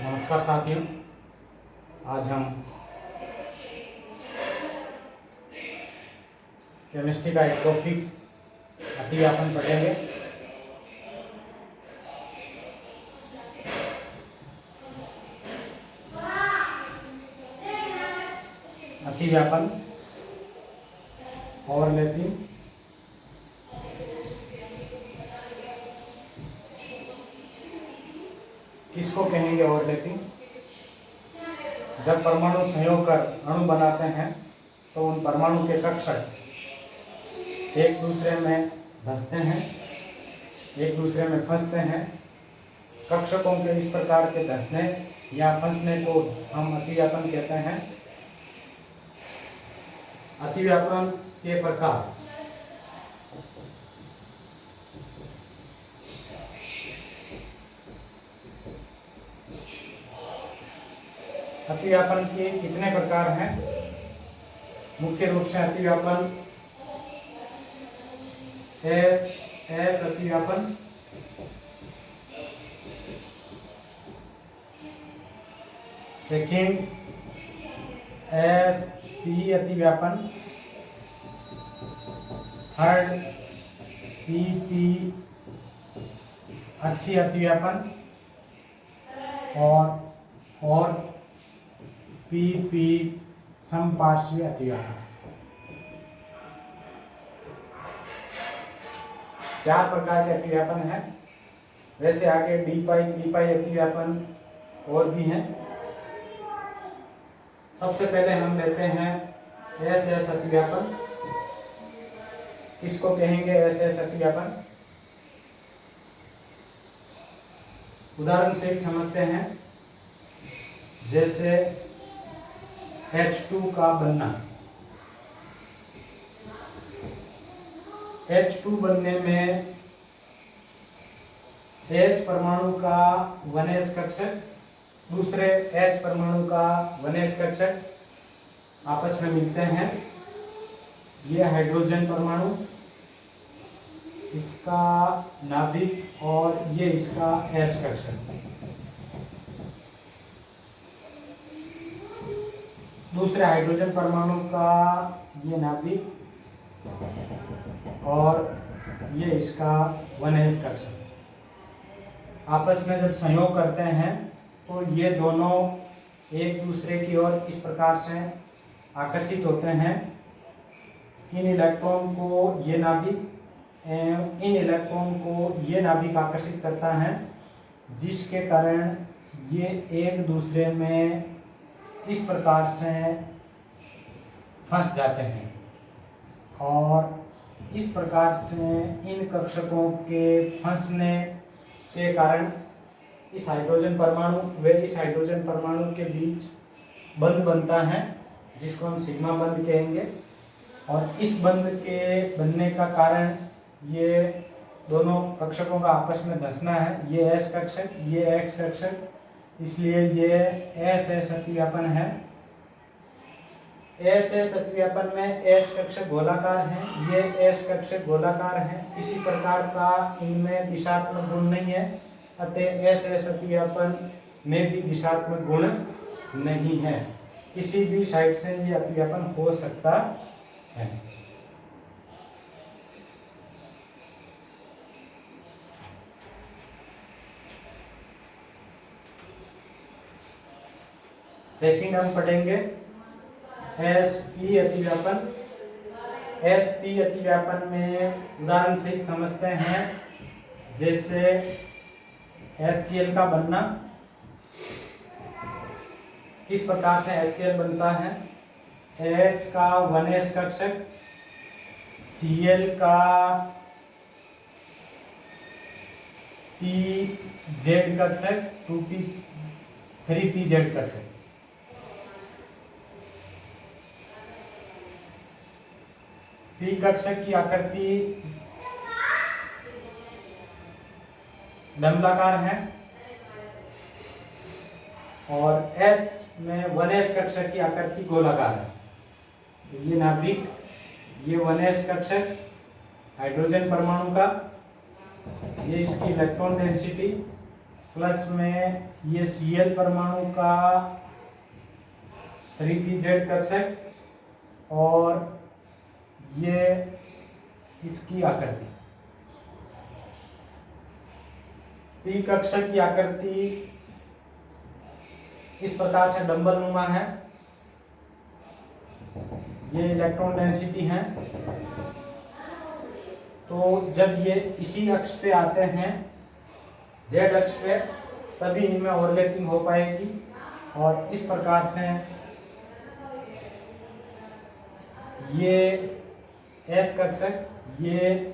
नमस्कार साथियों, आज हम केमिस्ट्री का एक टॉपिक अतिव्यापन पढ़ेंगे। अतिव्यापन, ओवरलैपिंग, किसको कहेंगे ओवरलैपिंग? जब परमाणु संयोग कर अणु बनाते हैं तो उन परमाणु के कक्षक एक दूसरे में धंसते हैं, एक दूसरे में फंसते हैं। कक्षकों के इस प्रकार के धंसने या फंसने को हम अतिव्यापन कहते हैं। अतिव्यापन के प्रकार: अतिव्यापन के कितने प्रकार हैं? मुख्य रूप से अतिव्यापन एस अतिव्यापन, सेकेंड एस पी अतिव्यापन, थर्ड पी पी अक्षीय अतिव्यापन और पी पी समपार्श्वीय अतिव्यापन। चार प्रकार के अतिव्यापन हैं। वैसे आगे डी पाई अतिव्यापन और भी हैं। सबसे पहले हम लेते हैं एस अतिव्यापन। किसको कहेंगे एस अतिव्यापन? उदाहरण से समझते हैं। जैसे H2 का बनना। H2 बनने में H परमाणु का 1s कक्षक दूसरे H परमाणु का 1s कक्षक आपस में मिलते हैं। ये हाइड्रोजन परमाणु, इसका नाभिक और ये इसका S कक्षक। दूसरे हाइड्रोजन परमाणु का ये नाभिक और ये इसका 1s कक्षक आपस में जब संयोग करते हैं तो ये दोनों एक दूसरे की ओर इस प्रकार से आकर्षित होते हैं। इन इलेक्ट्रॉन को ये नाभिक इन इलेक्ट्रॉन को ये नाभिक आकर्षित करता है, जिसके कारण ये एक दूसरे में इस प्रकार से फंस जाते हैं और इस प्रकार से इन कक्षकों के फंसने के कारण इस हाइड्रोजन परमाणु व इस हाइड्रोजन परमाणु के बीच बंध बनता है, जिसको हम सिग्मा बंध कहेंगे। और इस बंध के बनने का कारण ये दोनों कक्षकों का आपस में धंसना है। ये S कक्षक, ये X कक्षक, इसलिए ये एस अतिव्यापन है। एस अतिव्यापन में S कक्षक गोलाकार है, ये S कक्षक गोलाकार है। किसी प्रकार का इनमें दिशात्मक गुण नहीं है, अतः एस अतिव्यापन में भी दिशात्मक गुण नहीं है। किसी भी साइड से ये अतिव्यापन हो सकता है। सेकंड हम पढ़ेंगे SP अतिव्यापन। SP अतिव्यापन में उदाहरण से समझते हैं। जैसे HCl का बनना। किस प्रकार से HCl बनता है? H का 1s कक्षक, Cl का PZ कक्षक, 3PZ कक्षक। P कक्षक की आकृति डंबलाकार है और H में 1s कक्षक की आकृति गोलाकार है। ये नाभिक, ये 1s कक्षक हाइड्रोजन परमाणु का, ये इसकी इलेक्ट्रॉन डेंसिटी प्लस में ये Cl परमाणु का 3pZ कक्षक और ये इसकी आकृति P कक्षक की आकृति इस प्रकार से डंबल नुमा है। ये इलेक्ट्रॉन डेंसिटी है। तो जब ये इसी अक्ष पे आते हैं Z अक्ष पे, तभी इनमें ओवरलैपिंग हो पाएगी और इस प्रकार से ये S कक्षक, ये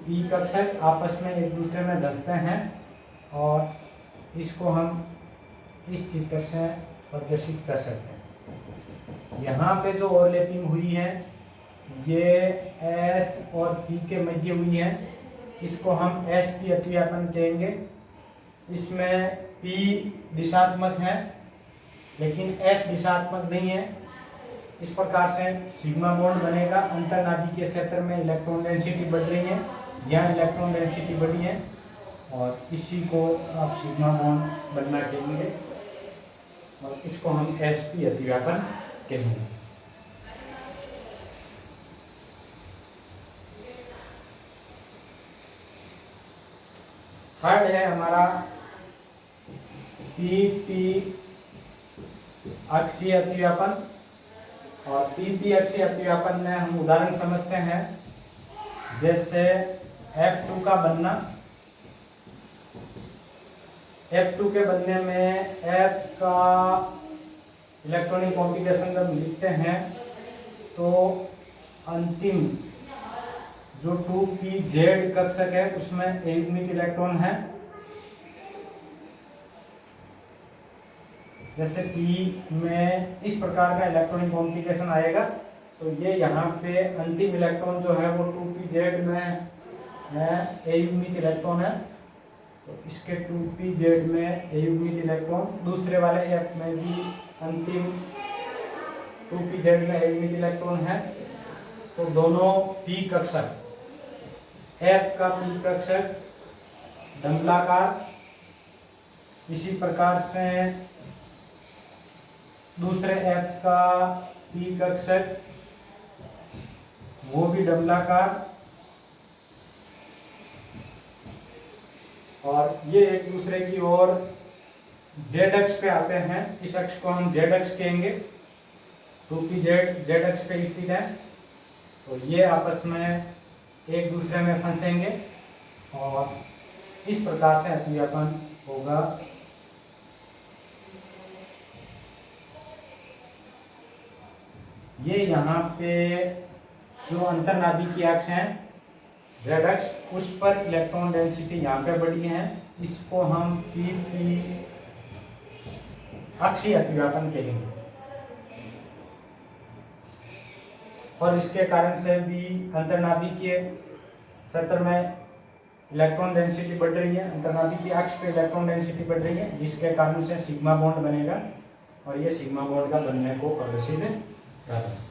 P कक्षक आपस में एक दूसरे में धंसते हैं और इसको हम इस चित्र से प्रदर्शित कर सकते हैं। यहाँ पे जो ओवरलैपिंग हुई है ये S और P के मध्य हुई है, इसको हम SP अतिव्यापन कहेंगे। इसमें P दिशात्मक है लेकिन S दिशात्मक नहीं है। इस प्रकार से सिग्मा बॉन्ड बनेगा। अंतर्नाभिकीय क्षेत्र में इलेक्ट्रॉन डेंसिटी बढ़ रही है, यहाँ इलेक्ट्रॉन डेंसिटी बढ़ी है और इसी को आप सिग्मा बॉन्ड बनना कहेंगे और इसको हम SP अतिव्यापन कहेंगे। थर्ड है हमारा PP अक्षीय अतिव्यापन और PP अक्षीय अतिव्यापन में हम उदाहरण समझते हैं। जैसे F2 का बनना, F2 के बनने में F का इलेक्ट्रॉनिक कॉन्फ़िगरेशन जब लिखते हैं तो अंतिम जो 2pZ कक्षक है उसमें युग्मित इलेक्ट्रॉन है। जैसे P में इस प्रकार का इलेक्ट्रॉनिक कॉन्फ़िगरेशन आएगा तो ये यहाँ पे अंतिम इलेक्ट्रॉन जो है वो 2pZ में है, युग्मित इलेक्ट्रॉन है। तो इसके 2pZ में युग्मित इलेक्ट्रॉन, दूसरे वाले F में भी अंतिम 2pZ में युग्मित इलेक्ट्रॉन है। तो दोनों P कक्षक, F का P कक्षक डंबलाकार, इसी प्रकार से दूसरे F का P कक्षक वो भी डंबलाकार, और ये एक दूसरे की ओर Z अक्ष पे आते हैं। इस अक्ष को हम Z अक्ष कहेंगे। 2pZ Z अक्ष पे स्थित है तो ये आपस में एक दूसरे में फंसेंगे और इस प्रकार से अतिव्यापन होगा। ये यहाँ पे जो अंतर्नाभिकीय अक्ष है Z अक्ष, उस पर इलेक्ट्रॉन डेंसिटी यहाँ पे बढ़ी है, इसको हम PP अक्षीय अतिव्यापन कहेंगे। और इसके कारण से भी अंतर्नाभिकीय क्षेत्र में इलेक्ट्रॉन डेंसिटी बढ़ रही है, अंतर्नाभिकीय अक्ष पे इलेक्ट्रॉन डेंसिटी बढ़ रही है, जिसके कारण से सिग्मा बॉन्ड बनेगा और ये सिग्मा बॉन्ड का बनने को प्रदर्शित कर रहा है।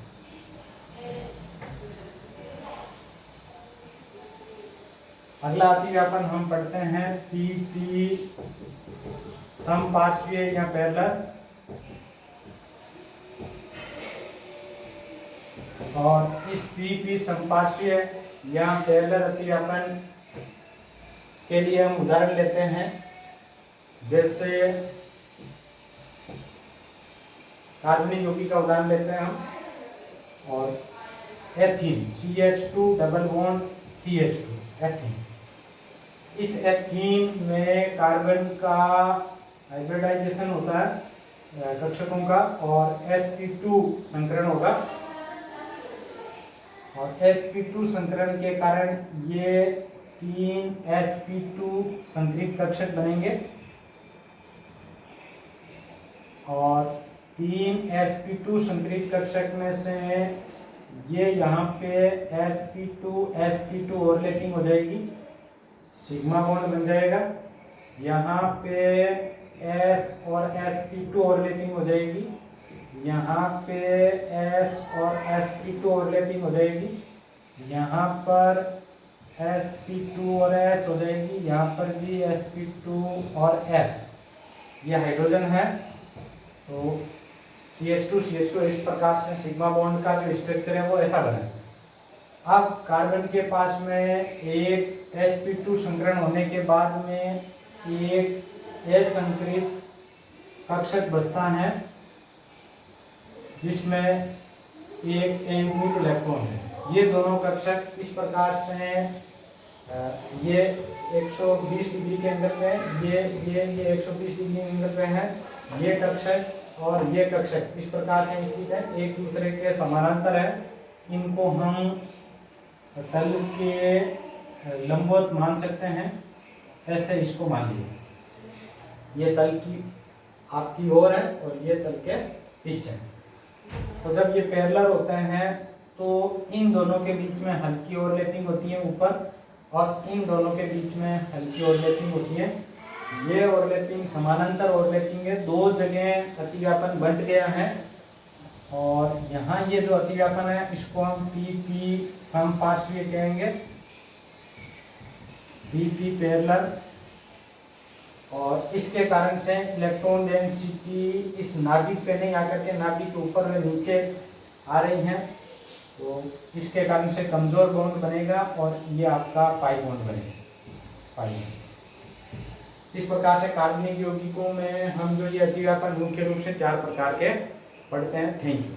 अगला अतिव्यापन हम पढ़ते हैं PP समपार्श्वीय या पैरेलल, और इस PP समपार्श्वीय या पैरेलल अतिव्यापन के लिए हम उदाहरण लेते हैं। जैसे कार्बनिक यौगिक का उदाहरण लेते हैं हम, और ethene CH2 double bond CH2 ethene. इस एथीन में कार्बन का हाइब्रिडाइजेशन होता है कक्षकों का और sp2 संकरण होगा, और sp2 संकरण के कारण ये 3 sp2 संकरित कक्षक बनेंगे और 3 sp2 संकरित कक्षक में से ये यहाँ पे sp2 ओवरलैपिंग हो जाएगी, सिग्मा बॉन्ड बन जाएगा। यहाँ पे S और sp2 ओवरलैपिंग हो जाएगी, यहाँ पे S और sp2 ओवरलैपिंग हो जाएगी, यहाँ पर sp2 और s हो जाएगी, यहाँ पर भी sp2 और s, ये हाइड्रोजन है। तो CH2 इस प्रकार से सिग्मा बॉन्ड का जो स्ट्रक्चर है वो ऐसा बना है। अब कार्बन के पास में एक sp2 संकरण होने के बाद में एक असंकरित कक्षक बचता है जिसमें एक एमिट इलेक्ट्रॉन है। ये दोनों कक्षक इस प्रकार से ये 120 डिग्री के एंगल पे, ये 120 डिग्री एंगल पे है। ये कक्षक और ये कक्षक इस प्रकार से स्थित है, एक दूसरे के समानांतर है। इनको हम तल के लंबवत मान सकते हैं, ऐसे इसको मान लीजिए। ये तल की आपकी ओर है और ये तल के पीछे। तो जब ये पैरेलल होते हैं तो इन दोनों के बीच में हल्की ओवरलैपिंग होती है ऊपर, और इन दोनों के बीच में हल्की ओवरलैपिंग होती है। ये ओवरलैपिंग समानांतर ओवरलैपिंग है, दो जगह अतिव्यापन बंट गया है। और यहाँ ये जो अतिव्यापन है इसको हम PP समपार्श्वीय कहेंगे, PP पैरेलल। और इसके कारण से इलेक्ट्रॉन डेंसिटी इस नाभिक पे नहीं आकर के नाभिक के ऊपर में नीचे आ रही है, तो इसके कारण से कमजोर बॉन्ड बनेगा और ये आपका पाई बॉन्ड बनेगा, पाई। इस प्रकार से कार्बनिक यौगिकों में हम जो ये अतिव्यापन मुख्य रूप से 4 प्रकार के पढ़ते हैं। Thank you.